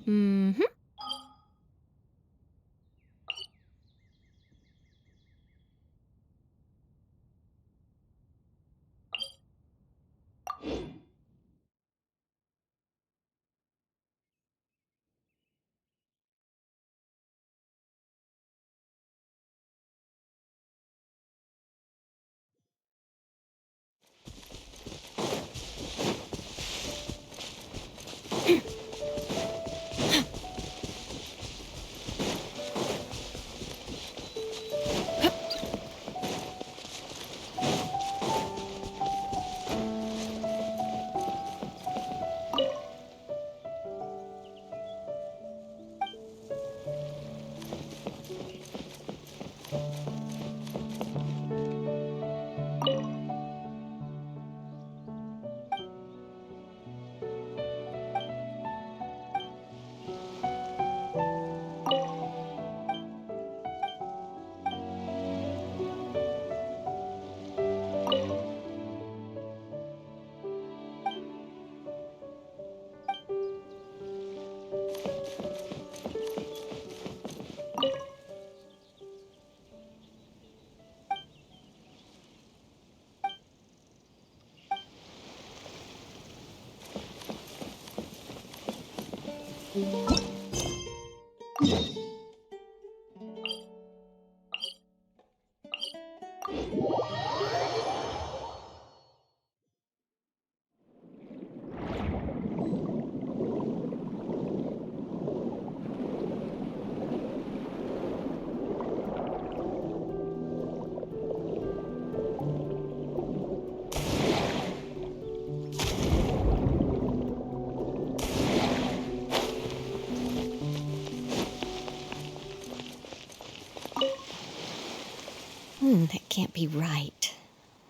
Mm-hmm. That can't be right.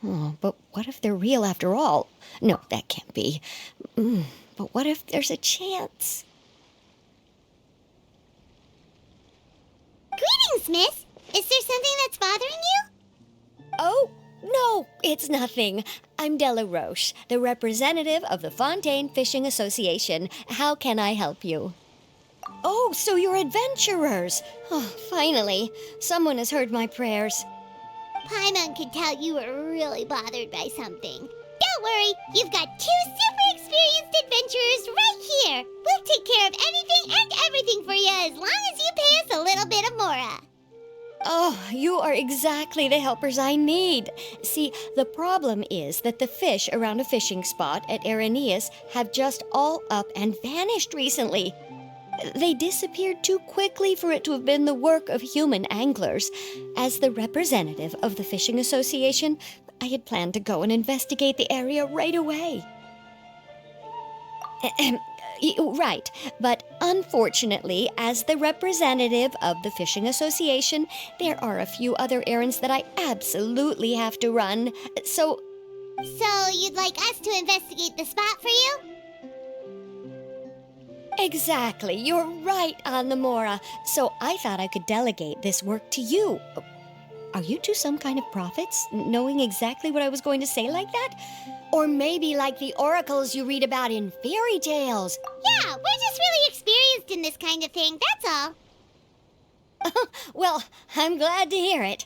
Oh, but what if they're real after all? No, that can't be. But what if there's a chance? Greetings, miss. Is there something that's bothering you? Oh, no, it's nothing. I'm Della Roche, the representative of the Fontaine Fishing Association. How can I help you? Oh, so you're adventurers. Oh, finally, someone has heard my prayers. Paimon could tell you were really bothered by something. Don't worry, you've got two super experienced adventurers right here. We'll take care of anything and everything for you as long as you pay us a little bit of mora. Oh, you are exactly the helpers I need. See, the problem is that the fish around a fishing spot at Araneus have just all up and vanished recently. They disappeared too quickly for it to have been the work of human anglers. As the representative of the Fishing Association, I had planned to go and investigate the area right away. Right, but unfortunately, as the representative of the Fishing Association, there are a few other errands that I absolutely have to run. So you'd like us to investigate the spot for you? exactly, you're right on the Mora. So I thought I could delegate this work to you. Are you two some kind of prophets, knowing exactly what I was going to say like that? Or maybe like the oracles you read about in fairy tales? Yeah, we're just really experienced in this kind of thing, that's all. Well, I'm glad to hear it.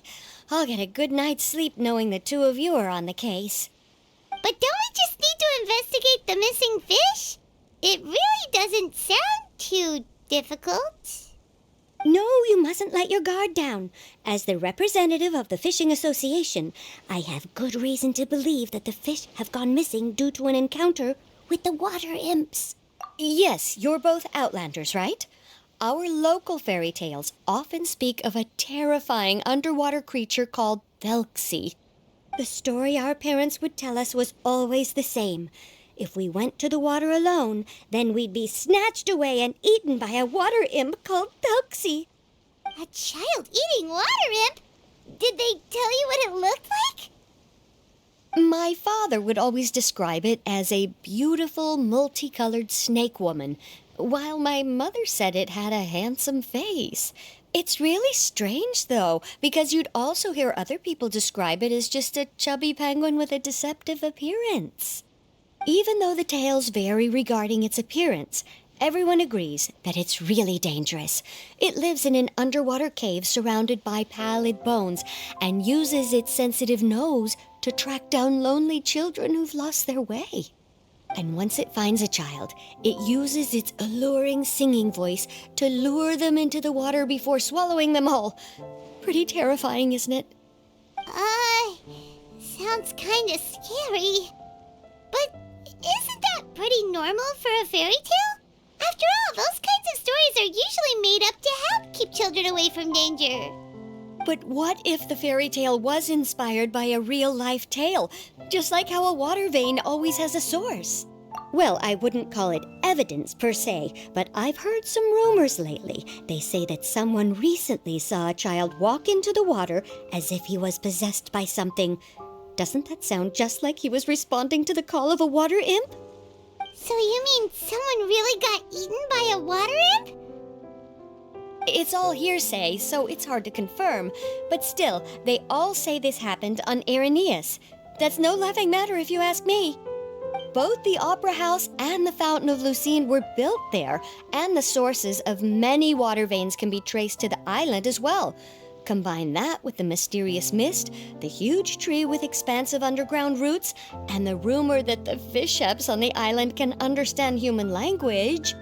I'll get a good night's sleep knowing the two of you are on the case. But don't we just need to investigate the missing fish? It really doesn't sound too difficult. No, you mustn't let your guard down. As the representative of the Fishing Association, I have good reason to believe that the fish have gone missing due to an encounter with the water imps. Yes, you're both Outlanders, right? Our local fairy tales often speak of a terrifying underwater creature called Thelxie. The story our parents would tell us was always the same. If we went to the water alone, then we'd be snatched away and eaten by a water imp called Thelxie. A child-eating water imp? Did they tell you what it looked like? My father would always describe it as a beautiful, multicolored snake woman, while my mother said it had a handsome face. It's really strange, though, because you'd also hear other people describe it as just a chubby penguin with a deceptive appearance. Even though the tales vary regarding its appearance, everyone agrees that it's really dangerous. It lives in an underwater cave surrounded by pallid bones and uses its sensitive nose to track down lonely children who've lost their way. And once it finds a child, it uses its alluring singing voice to lure them into the water before swallowing them all. Pretty terrifying, isn't it? Sounds kinda scary. But isn't that pretty normal for a fairy tale? After all, those kinds of stories are usually made up to help keep children away from danger. But what if the fairy tale was inspired by a real-life tale, just like how a water vein always has a source? Well, I wouldn't call it evidence per se, but I've heard some rumors lately. They say that someone recently saw a child walk into the water as if he was possessed by something. Doesn't that sound just like he was responding to the call of a water imp? So you mean someone really got eaten by a water imp? It's all hearsay, so it's hard to confirm. But still, they all say this happened on Irenaeus. That's no laughing matter if you ask me. Both the Opera House and the Fountain of Lucine were built there, and the sources of many water veins can be traced to the island as well. Combine that with the mysterious mist, the huge tree with expansive underground roots, and the rumor that the fish-heps on the island can understand human language.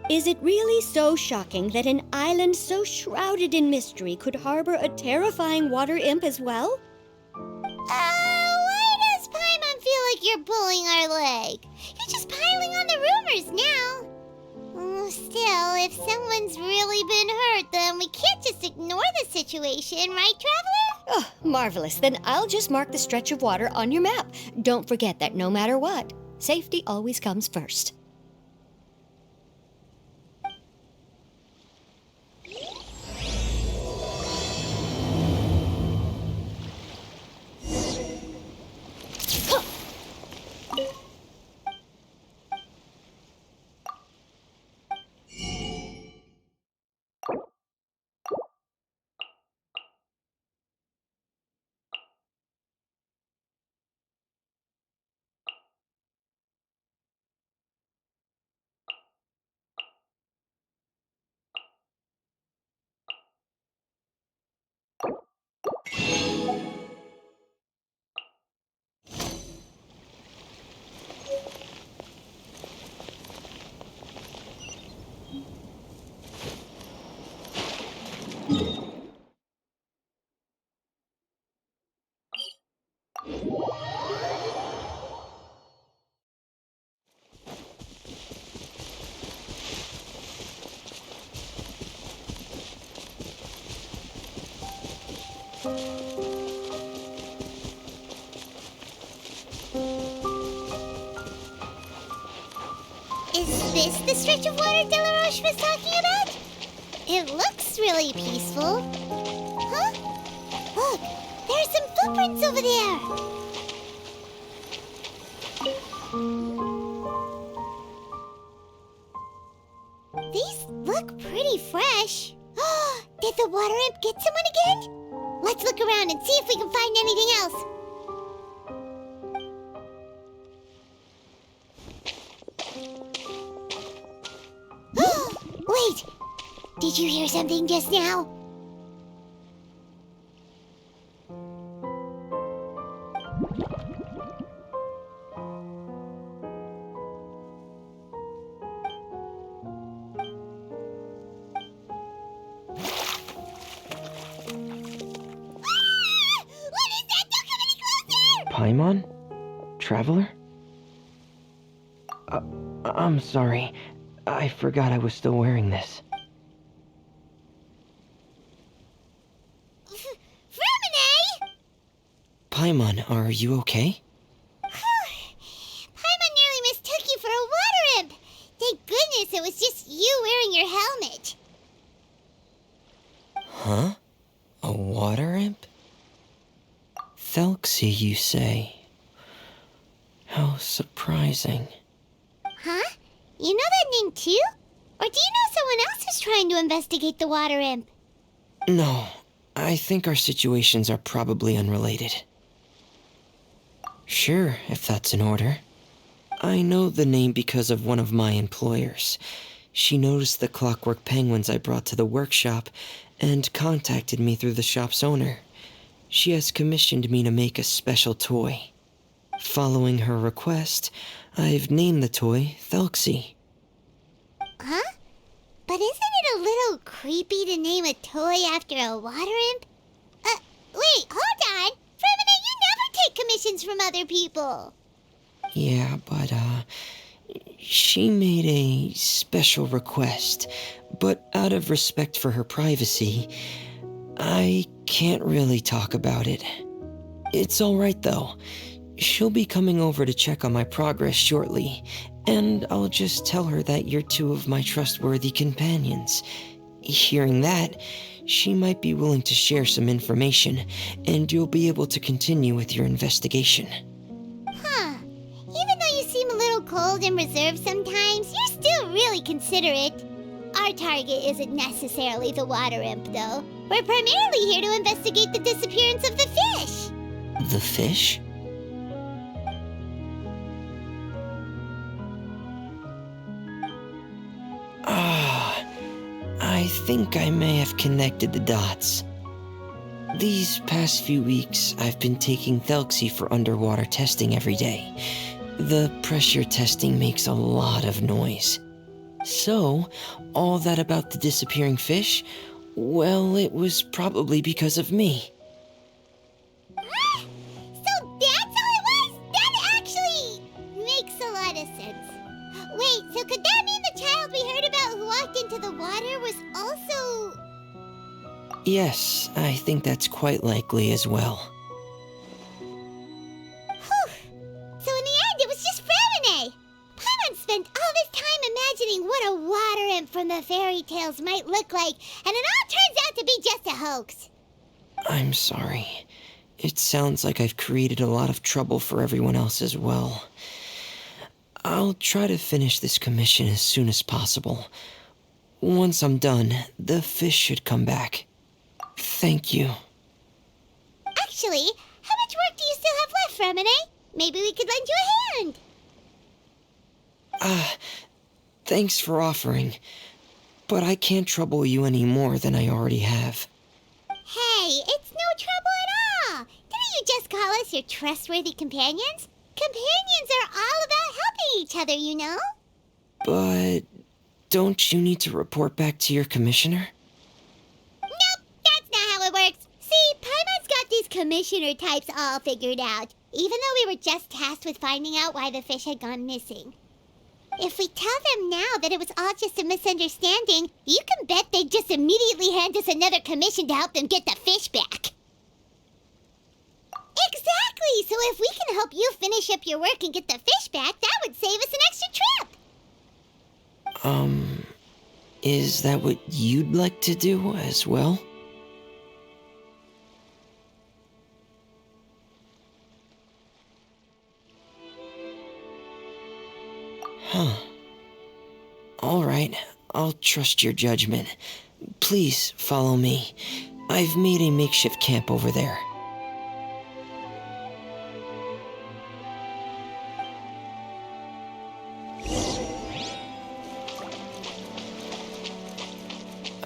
Is it really so shocking that an island so shrouded in mystery could harbor a terrifying water imp as well? Why does Paimon feel like you're pulling our leg? You're just piling on the rumors now. Still, if someone's really been hurt, then we can't just ignore the situation, right, Traveler? Oh, marvelous. Then I'll just mark the stretch of water on your map. Don't forget that no matter what, safety always comes first. Is this the stretch of water Delaroche was talking about? It looks really peaceful. Huh? Look, there's some footprints over there. These look pretty fresh. Did the water imp get someone again? Let's look around and see if we can find anything else. Wait! Did you hear something just now? What is that? Don't come any closer! Paimon? Traveler? I'm sorry. I forgot I was still wearing this. Fremine! Paimon, are you okay? Paimon nearly mistook you for a water imp. Thank goodness it was just you wearing your helmet. Huh? A water imp? Thelxie, you say? How surprising. Huh? You know that name too? Or do you know someone else who's trying to investigate the water imp? No, I think our situations are probably unrelated. Sure, if that's in order. I know the name because of one of my employers. She noticed the clockwork penguins I brought to the workshop and contacted me through the shop's owner. She has commissioned me to make a special toy. Following her request, I've named the toy Thelxie. Huh? But isn't it a little creepy to name a toy after a water imp? Wait, hold on! Fremina, you never take commissions from other people! Yeah, but, she made a special request, but out of respect for her privacy, I can't really talk about it. It's alright though. She'll be coming over to check on my progress shortly, and I'll just tell her that you're two of my trustworthy companions. Hearing that, she might be willing to share some information, and you'll be able to continue with your investigation. Huh. Even though you seem a little cold and reserved sometimes, you're still really considerate. Our target isn't necessarily the water imp, though. We're primarily here to investigate the disappearance of the fish. The fish? I think I may have connected the dots. These past few weeks, I've been taking Thelxie for underwater testing every day. The pressure testing makes a lot of noise. So, all that about the disappearing fish, well, it was probably because of me. So that's how it was? That actually makes a lot of sense. Wait, so could that mean the child we heard about who walked into the water was also... Yes, I think that's quite likely as well. Whew. So in the end, it was just Fremine. Paimon spent all this time imagining what a water imp from the fairy tales might look like, and it all turns out to be just a hoax. I'm sorry. It sounds like I've created a lot of trouble for everyone else as well. I'll try to finish this commission as soon as possible. Once I'm done, the fish should come back. Thank you. Actually, how much work do you still have left, Fremine? Maybe we could lend you a hand. Thanks for offering, but I can't trouble you any more than I already have. Hey, it's no trouble at all. Didn't you just call us your trustworthy companions? Companions are all about helping each other, you know? But don't you need to report back to your commissioner? Nope, that's not how it works. See, Paimon's got these commissioner types all figured out, even though we were just tasked with finding out why the fish had gone missing. If we tell them now that it was all just a misunderstanding, you can bet they'd just immediately hand us another commission to help them get the fish back. Exactly! So if we can help you finish up your work and get the fish back, that would save us an extra trip! Is that what you'd like to do as well? Huh. Alright, I'll trust your judgment. Please follow me. I've made a makeshift camp over there.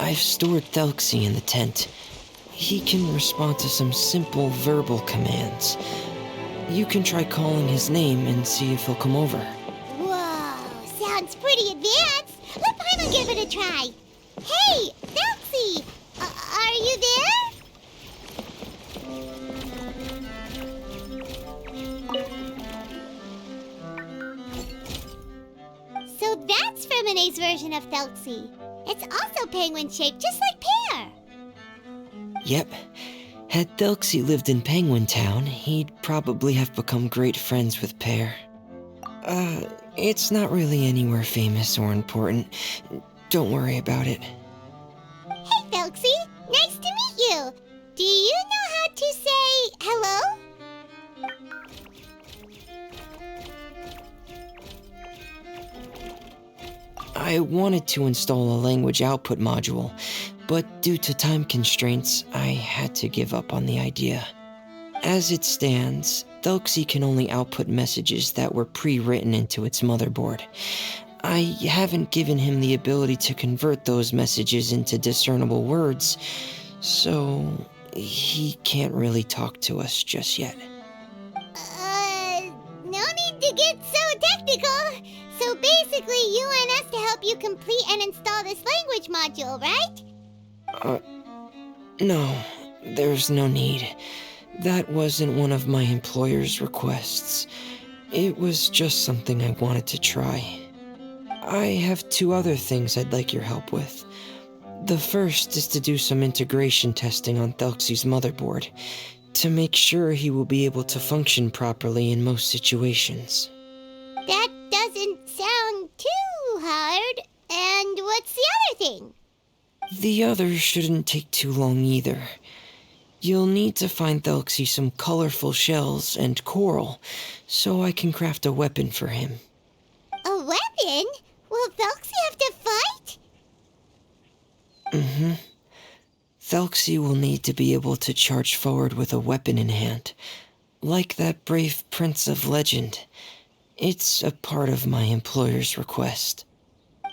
I've stored Thelxie in the tent. He can respond to some simple verbal commands. You can try calling his name and see if he'll come over. Whoa, sounds pretty advanced. Let Paimon give it a try. Hey, Thelxie, are you there? So that's Fremine's version of Thelxie. It's also penguin-shaped, just like Pear. Yep. Had Thelxie lived in Penguin Town, he'd probably have become great friends with Pear. It's not really anywhere famous or important. Don't worry about it. Hey, Thelxie, nice to meet you. Do you know how to say hello? I wanted to install a language output module, but due to time constraints, I had to give up on the idea. As it stands, Thelxie can only output messages that were pre-written into its motherboard. I haven't given him the ability to convert those messages into discernible words, so he can't really talk to us just yet. No need to get so technical. So basically, you want us to help you complete and install this language module, right? No, there's no need. That wasn't one of my employer's requests. It was just something I wanted to try. I have 2 other things I'd like your help with. The first is to do some integration testing on Thelxie's motherboard, to make sure he will be able to function properly in most situations. That doesn't sound too hard. And what's the other thing? The other shouldn't take too long either. You'll need to find Thelxie some colorful shells and coral, so I can craft a weapon for him. A weapon? Will Thelxie have to fight? Mm-hmm. Thelxie will need to be able to charge forward with a weapon in hand, like that brave prince of legend. It's a part of my employer's request.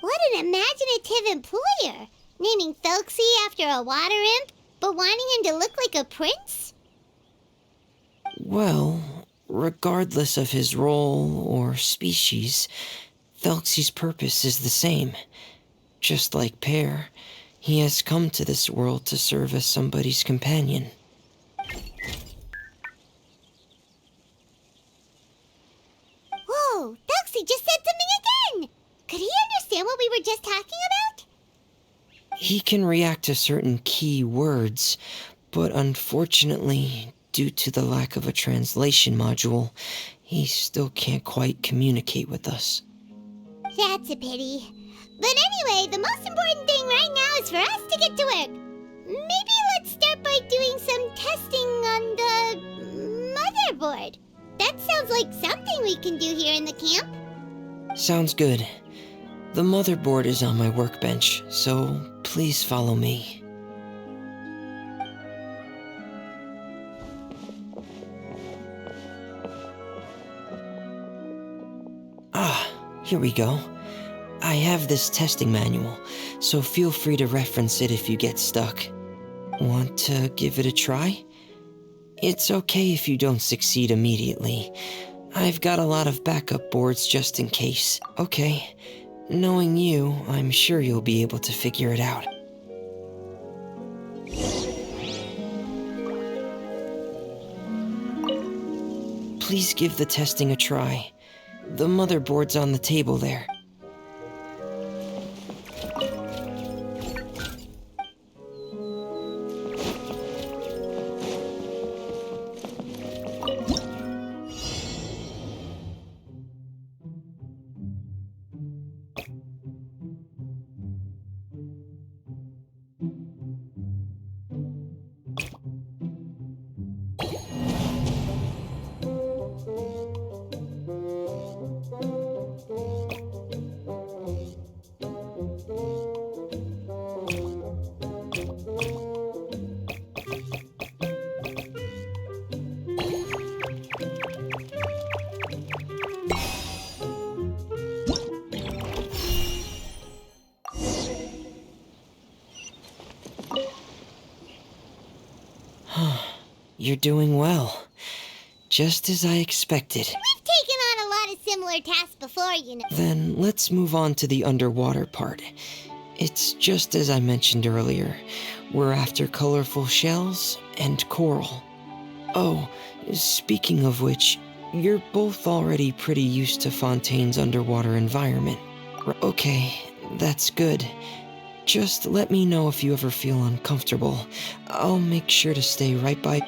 What an imaginative employer! Naming Thelxie after a water imp, but wanting him to look like a prince? Well, regardless of his role or species, Thelxie's purpose is the same. Just like Pear, he has come to this world to serve as somebody's companion. Whoa, Thelxie just said something again! Could he understand what we were just talking about? He can react to certain key words, but unfortunately, due to the lack of a translation module, he still can't quite communicate with us. That's a pity. But anyway, the most important thing right now is for us to get to work. Maybe let's start by doing some testing on the motherboard. That sounds like something we can do here in the camp. Sounds good. The motherboard is on my workbench, so please follow me. Ah, here we go. I have this testing manual, so feel free to reference it if you get stuck. Want to give it a try? It's okay if you don't succeed immediately. I've got a lot of backup boards just in case. Okay, knowing you, I'm sure you'll be able to figure it out. Please give the testing a try. The motherboard's on the table there. You're doing well. Just as I expected. We've taken on a lot of similar tasks before, you know. Then let's move on to the underwater part. It's just as I mentioned earlier. We're after colorful shells and coral. Oh, speaking of which, you're both already pretty used to Fontaine's underwater environment. Okay, that's good. Just let me know if you ever feel uncomfortable. I'll make sure to stay right by.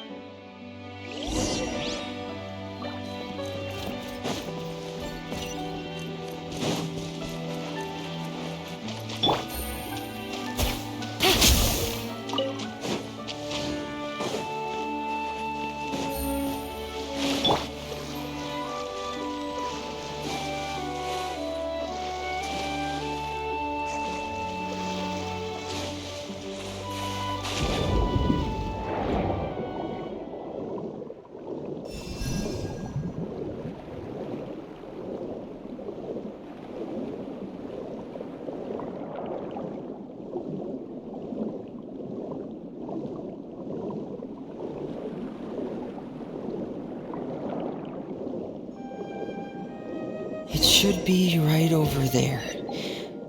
It should be right over there.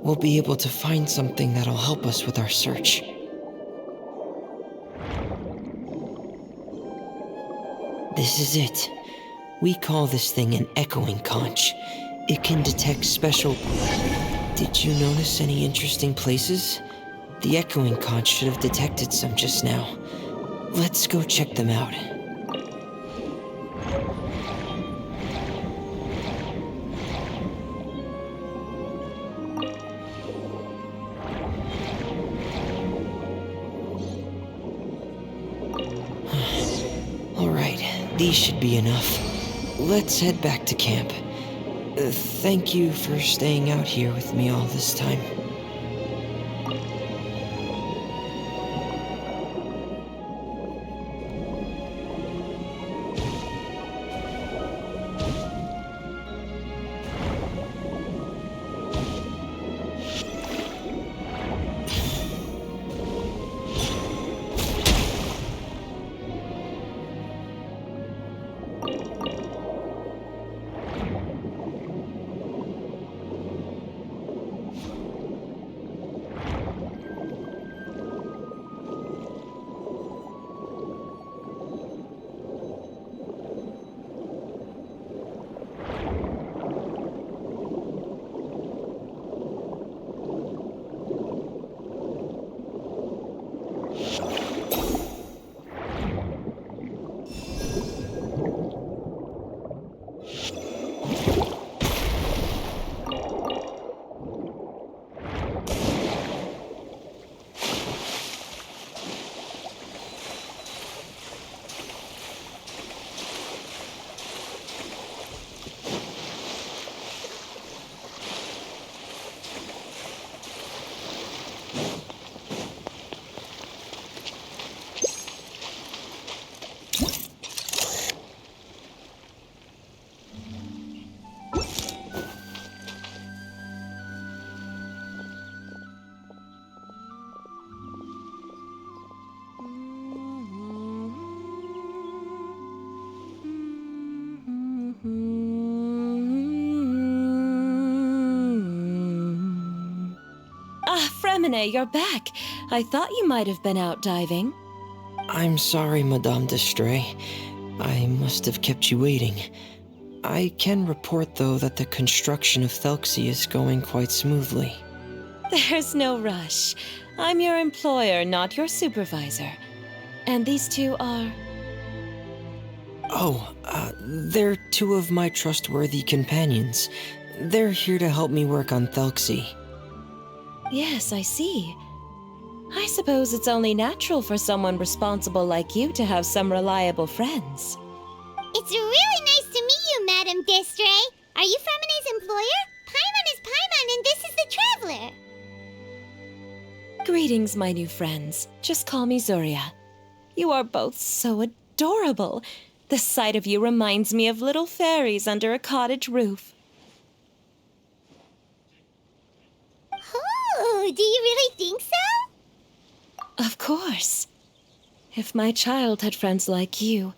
We'll be able to find something that'll help us with our search. This is it. We call this thing an echoing conch. It can detect special... Did you notice any interesting places? The echoing conch should have detected some just now. Let's go check them out. Alright, these should be enough. Let's head back to camp. Thank you for staying out here with me all this time. Fremine, you're back. I thought you might have been out diving. I'm sorry, Madame d'Estray. I must have kept you waiting. I can report, though, that the construction of Thelxie is going quite smoothly. There's no rush. I'm your employer, not your supervisor. And these two are... They're two of my trustworthy companions. They're here to help me work on Thelxie. Yes, I see. I suppose it's only natural for someone responsible like you to have some reliable friends. It's really nice to meet you, Madame d'Estray. Are you Fremine's employer? Paimon is Paimon, and this is the Traveler. Greetings, my new friends. Just call me Zuria. You are both so adorable. The sight of you reminds me of little fairies under a cottage roof. Oh, do you really think so? Of course. If my child had friends like you,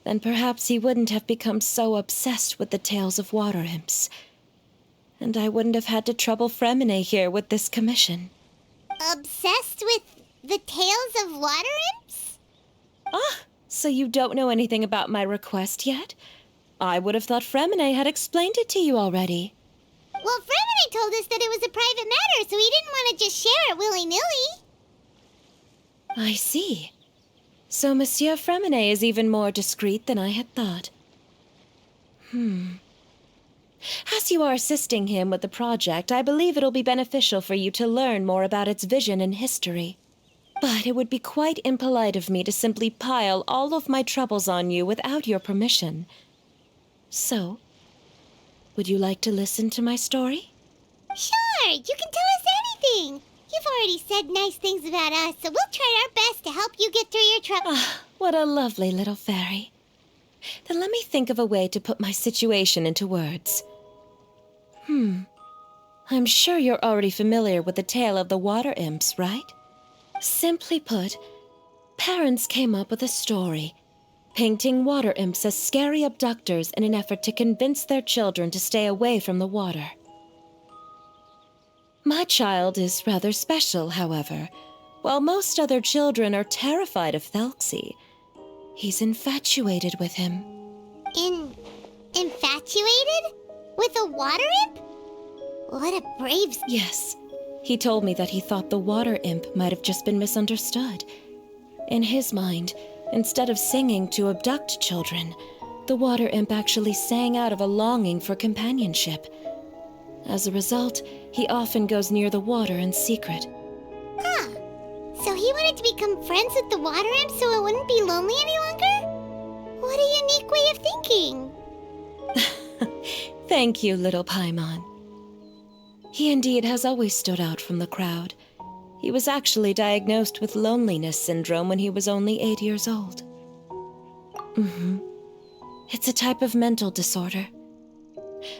then perhaps he wouldn't have become so obsessed with the tales of water imps. And I wouldn't have had to trouble Fremine here with this commission. Obsessed with the tales of water imps? Ah, so you don't know anything about my request yet? I would have thought Fremine had explained it to you already. Well, Fremine told us that it was a private matter, so he didn't want to just share it willy-nilly. I see. So Monsieur Fremine is even more discreet than I had thought. As you are assisting him with the project, I believe it'll be beneficial for you to learn more about its vision and history. But it would be quite impolite of me to simply pile all of my troubles on you without your permission. So, would you like to listen to my story? Sure, you can tell us anything. You've already said nice things about us, so we'll try our best to help you get through your trouble. Ah, what a lovely little fairy. Then let me think of a way to put my situation into words. I'm sure you're already familiar with the tale of the water imps, right? Simply put, parents came up with a story. painting water imps as scary abductors in an effort to convince their children to stay away from the water. My child is rather special, however. While most other children are terrified of Thelxie, he's infatuated with him. Infatuated? With a water imp? What a brave... Yes. He told me that he thought the water imp might have just been misunderstood. In his mind, instead of singing to abduct children, the water imp actually sang out of a longing for companionship. As a result, he often goes near the water in secret. Huh. So he wanted to become friends with the water imp so it wouldn't be lonely any longer? What a unique way of thinking. Thank you, little Paimon. He indeed has always stood out from the crowd. He was actually diagnosed with loneliness syndrome when he was only 8 years old. It's a type of mental disorder.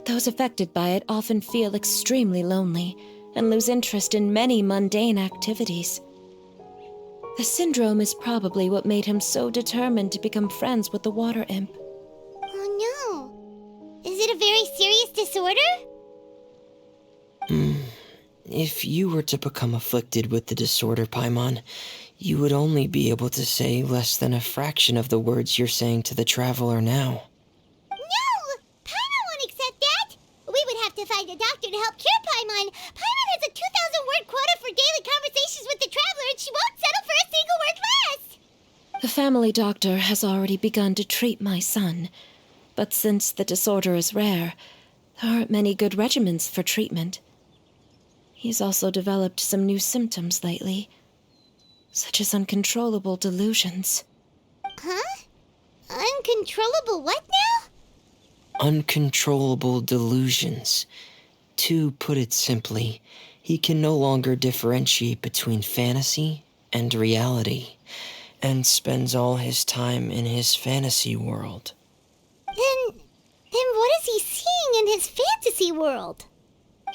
Those affected by it often feel extremely lonely and lose interest in many mundane activities. The syndrome is probably what made him so determined to become friends with the water imp. Oh no. Is it a very serious disorder? If you were to become afflicted with the disorder, Paimon, you would only be able to say less than a fraction of the words you're saying to the traveler now. No! Paimon won't accept that! We would have to find a doctor to help cure Paimon. Paimon has a 2,000-word quota for daily conversations with the traveler, and she won't settle for a single word less! The family doctor has already begun to treat my son, but since the disorder is rare, there aren't many good regimens for treatment. He's also developed some new symptoms lately, such as uncontrollable delusions. Huh? Uncontrollable what now? Uncontrollable delusions. To put it simply, he can no longer differentiate between fantasy and reality, and spends all his time in his fantasy world. Then what is he seeing in his fantasy world?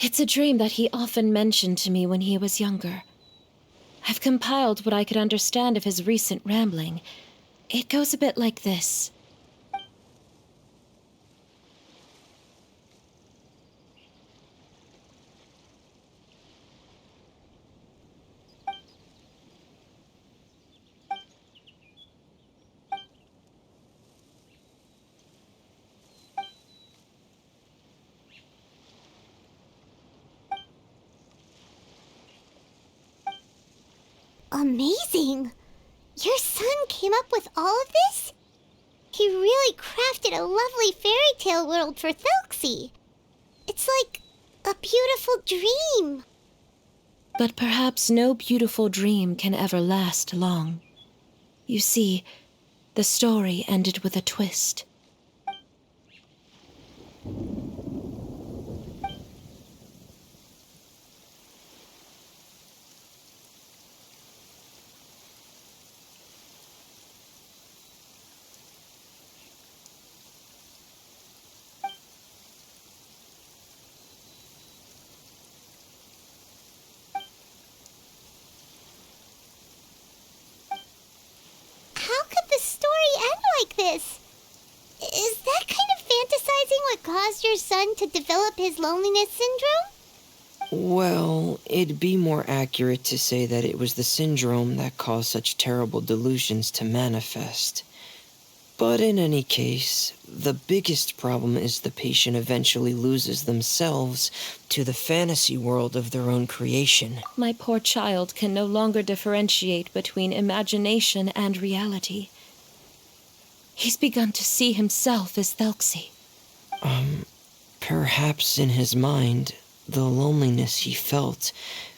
It's a dream that he often mentioned to me when he was younger. I've compiled what I could understand of his recent rambling. It goes a bit like this. Amazing! Your son came up with all of this? He really crafted a lovely fairy tale world for Thelxie. It's like a beautiful dream. But perhaps no beautiful dream can ever last long. You see, the story ended with a twist. How could the story end like this? Is that kind of fantasizing what caused your son to develop his loneliness syndrome? Well, it'd be more accurate to say that it was the syndrome that caused such terrible delusions to manifest. But in any case, the biggest problem is the patient eventually loses themselves to the fantasy world of their own creation. My poor child can no longer differentiate between imagination and reality. He's begun to see himself as Thelxie. Perhaps in his mind, the loneliness he felt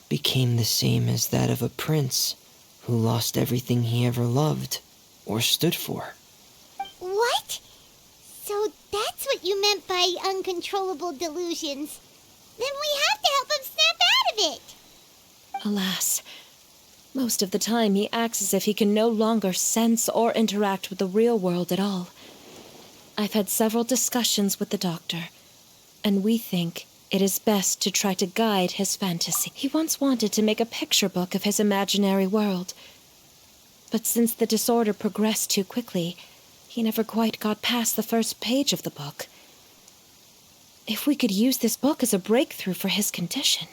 became the same as that of a prince who lost everything he ever loved or stood for. What? So that's what you meant by uncontrollable delusions. Then we have to help him snap out of it. Alas, most of the time he acts as if he can no longer sense or interact with the real world at all. I've had several discussions with the doctor, and we think it is best to try to guide his fantasy. He once wanted to make a picture book of his imaginary world, but since the disorder progressed too quickly, He never quite got past the first page of the book. If we could use this book as a breakthrough for his condition.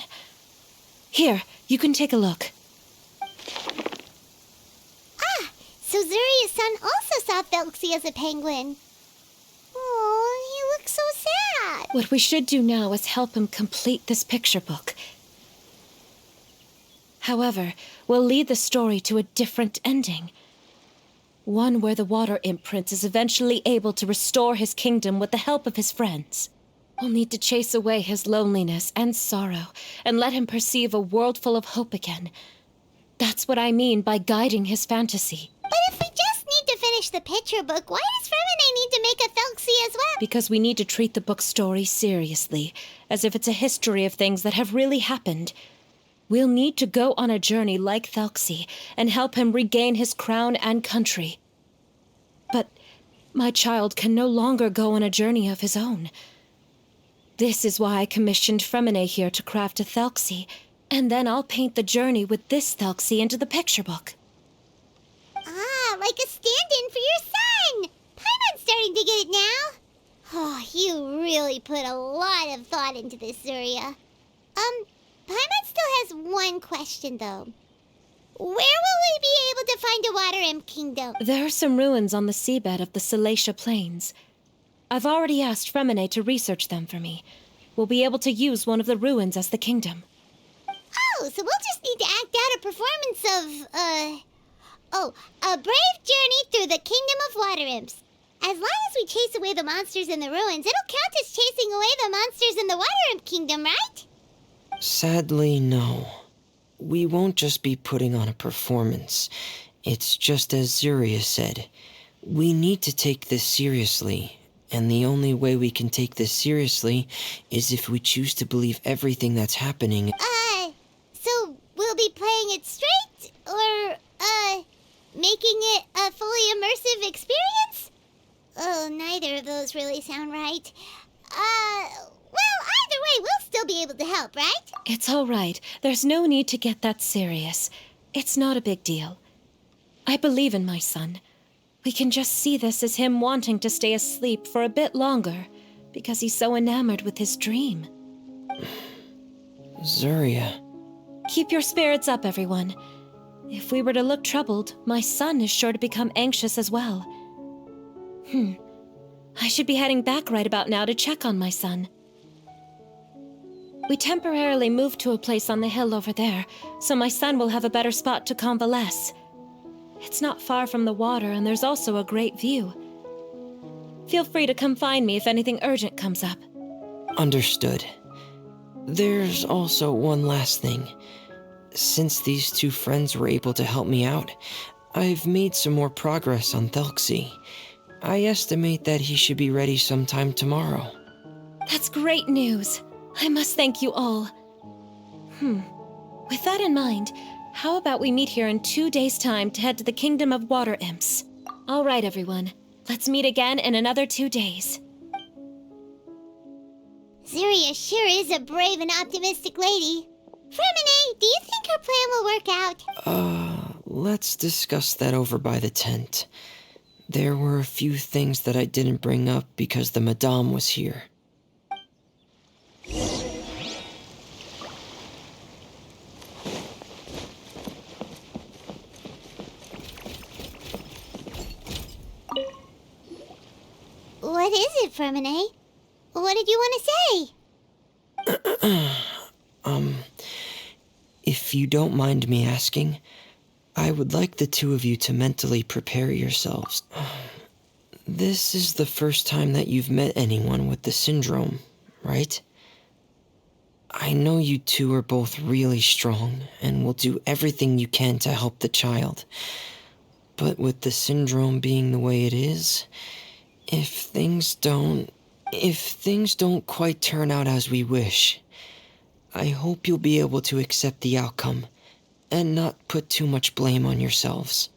Here, you can take a look. Ah, so Zuria's son also saw Thelxie as a penguin. Oh, he looks so sad. What we should do now is help him complete this picture book. However, we'll lead the story to a different ending. One where the water imp prince is eventually able to restore his kingdom with the help of his friends. We'll need to chase away his loneliness and sorrow and let him perceive a world full of hope again. That's what I mean by guiding his fantasy. But if we just need to finish the picture book, why does Fremine need to make a Thelxie as well? Because we need to treat the book's story seriously, as if it's a history of things that have really happened. We'll need to go on a journey like Thelxie and help him regain his crown and country. But my child can no longer go on a journey of his own. This is why I commissioned Fremine here to craft a Thelxie, and then I'll paint the journey with this Thelxie into the picture book. Ah, like a stand-in for your son! Paimon's starting to get it now. Oh, you really put a lot of thought into this, Zuria. Paimon still has one question, though. Where will we be able to find a Water Imp Kingdom? There are some ruins on the seabed of the Salacia Plains. I've already asked Fremine to research them for me. We'll be able to use one of the ruins as the kingdom. Oh, so we'll just need to act out a performance of, a brave journey through the Kingdom of Water Imps. As long as we chase away the monsters in the ruins, it'll count as chasing away the monsters in the Water Imp Kingdom, right? Sadly, no. We won't just be putting on a performance. It's just as Zuria said. We need to take this seriously. And the only way we can take this seriously is if we choose to believe everything that's happening. So we'll be playing it straight? Or, making it a fully immersive experience? Oh, neither of those really sound right. Well, either way, we'll still be able to help, right? It's all right. There's no need to get that serious. It's not a big deal. I believe in my son. We can just see this as him wanting to stay asleep for a bit longer, because he's so enamored with his dream. Zuria. Keep your spirits up, everyone. If we were to look troubled, my son is sure to become anxious as well. I should be heading back right about now to check on my son. We temporarily moved to a place on the hill over there, so my son will have a better spot to convalesce. It's not far from the water, and there's also a great view. Feel free to come find me if anything urgent comes up. Understood. There's also one last thing. Since these two friends were able to help me out, I've made some more progress on Thelxie. I estimate that he should be ready sometime tomorrow. That's great news. I must thank you all. With that in mind, how about we meet here in 2 days' time to head to the Kingdom of Water Imps? All right, everyone. Let's meet again in another 2 days. Zuria sure is a brave and optimistic lady. Fremine, do you think her plan will work out? Let's discuss that over by the tent. There were a few things that I didn't bring up because the Madame was here. What is it, Fremine? What did you want to say? If you don't mind me asking, I would like the two of you to mentally prepare yourselves. This is the first time that you've met anyone with the syndrome, right? I know you two are both really strong and will do everything you can to help the child. But with the syndrome being the way it is, if things don't quite turn out as we wish, I hope you'll be able to accept the outcome and not put too much blame on yourselves.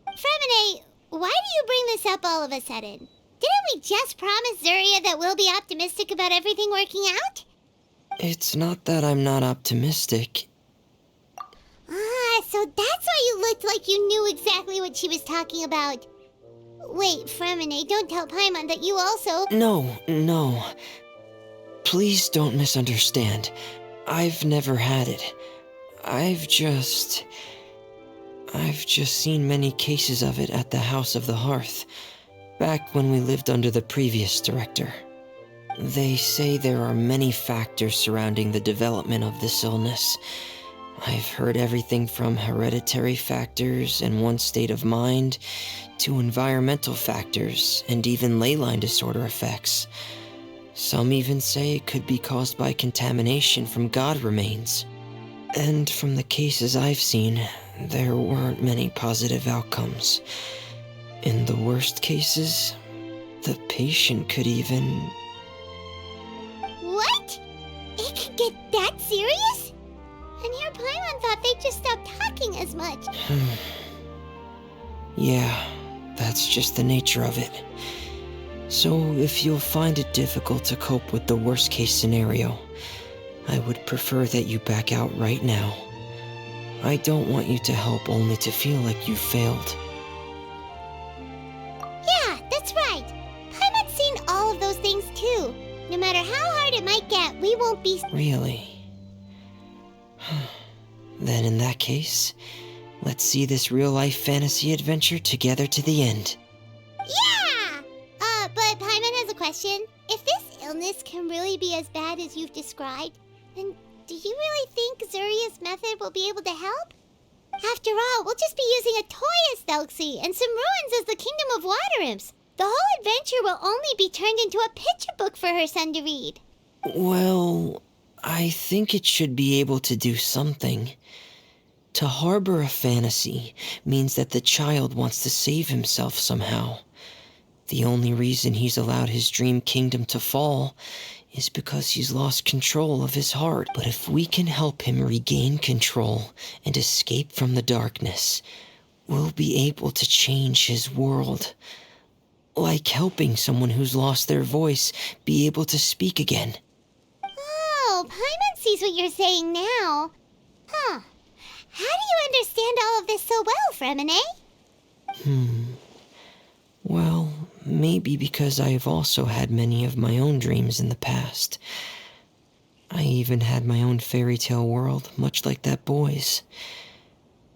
Fremine, why do you bring this up all of a sudden? Didn't we just promise Zuria that we'll be optimistic about everything working out? It's not that I'm not optimistic. Ah, so that's why you looked like you knew exactly what she was talking about. Wait, Fremine, don't tell Paimon that you also... No. Please don't misunderstand. I've never had it. I've just seen many cases of it at the House of the Hearth, back when we lived under the previous director. They say there are many factors surrounding the development of this illness. I've heard everything from hereditary factors and one's state of mind, to environmental factors and even ley line disorder effects. Some even say it could be caused by contamination from god remains. And from the cases I've seen, there weren't many positive outcomes. In the worst cases, the patient could even... What? It could get that serious? And here Paimon thought they'd just stop talking as much. Yeah, that's just the nature of it. So if you'll find it difficult to cope with the worst case scenario, I would prefer that you back out right now. I don't want you to help only to feel like you failed. Yeah, that's right. Paimon's seen all of those things too. No matter how hard it might get, we won't be... Really? Then in that case, let's see this real-life fantasy adventure together to the end. Yeah! But Paimon has a question. If this illness can really be as bad as you've described, then do you really think Zuria's method will be able to help? After all, we'll just be using a toy as Thelxie and some ruins as the Kingdom of Water Imps. The whole adventure will only be turned into a picture book for her son to read. Well, I think it should be able to do something. To harbor a fantasy means that the child wants to save himself somehow. The only reason he's allowed his dream kingdom to fall is because he's lost control of his heart. But if we can help him regain control and escape from the darkness, we'll be able to change his world. Like helping someone who's lost their voice be able to speak again. Oh, Paimon sees what you're saying now. Huh. How do you understand all of this so well, Fremine? Well, maybe because I have also had many of my own dreams in the past. I even had my own fairy tale world, much like that boy's.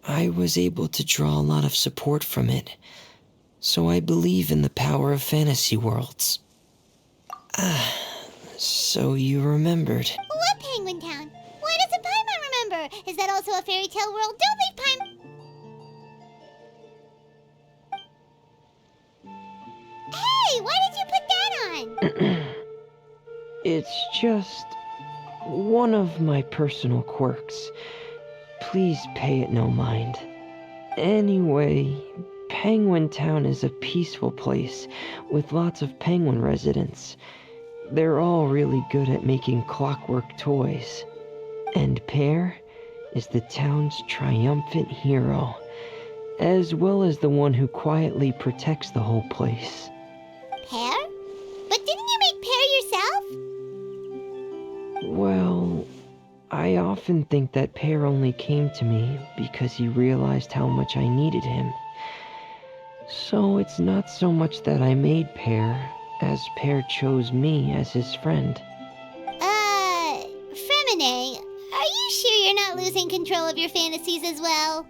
I was able to draw a lot of support from it, so I believe in the power of fantasy worlds. So you remembered. What Penguin Town? Why doesn't Paimon remember? Is that also a fairy tale world? Don't leave Paimon... Hey, why did you put that on? It's just one of my personal quirks. Please pay it no mind. Anyway, Penguin Town is a peaceful place with lots of penguin residents. They're all really good at making clockwork toys. And Pear is the town's triumphant hero, as well as the one who quietly protects the whole place. Pear? But didn't you make Pear yourself? Well, I often think that Pear only came to me because he realized how much I needed him. So it's not so much that I made Pear, as Pear chose me as his friend. Fremine, are you sure you're not losing control of your fantasies as well?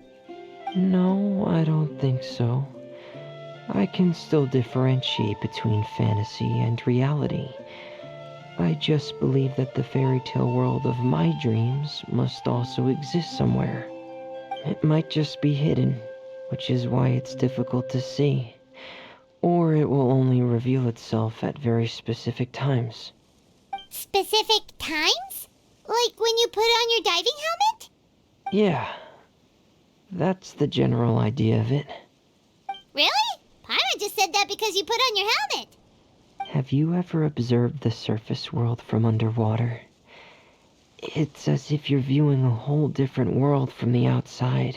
No, I don't think so. I can still differentiate between fantasy and reality. I just believe that the fairy tale world of my dreams must also exist somewhere. It might just be hidden, which is why it's difficult to see. Or it will only reveal itself at very specific times. Specific times? Like when you put on your diving helmet? Yeah, that's the general idea of it. Really? Paimon just said that because you put on your helmet. Have you ever observed the surface world from underwater? It's as if you're viewing a whole different world from the outside.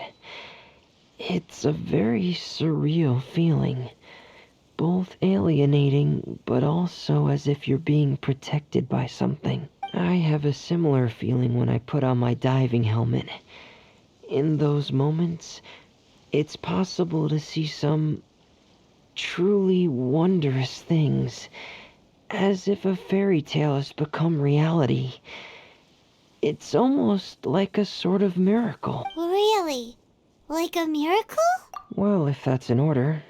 It's a very surreal feeling. Both alienating, but also as if you're being protected by something. I have a similar feeling when I put on my diving helmet. In those moments, it's possible to see some truly wondrous things, as if a fairy tale has become reality. It's almost like a sort of miracle. Really? Like a miracle? Well, if that's in order.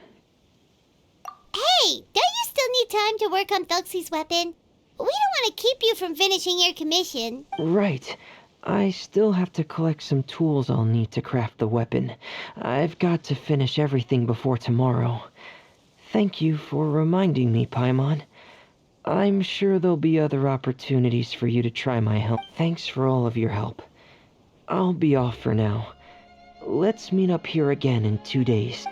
Hey, don't you still need time to work on Thelxie's weapon? We don't want to keep you from finishing your commission. Right. I still have to collect some tools I'll need to craft the weapon. I've got to finish everything before tomorrow. Thank you for reminding me, Paimon. I'm sure there'll be other opportunities for you to try my help. Thanks for all of your help. I'll be off for now. Let's meet up here again in 2 days.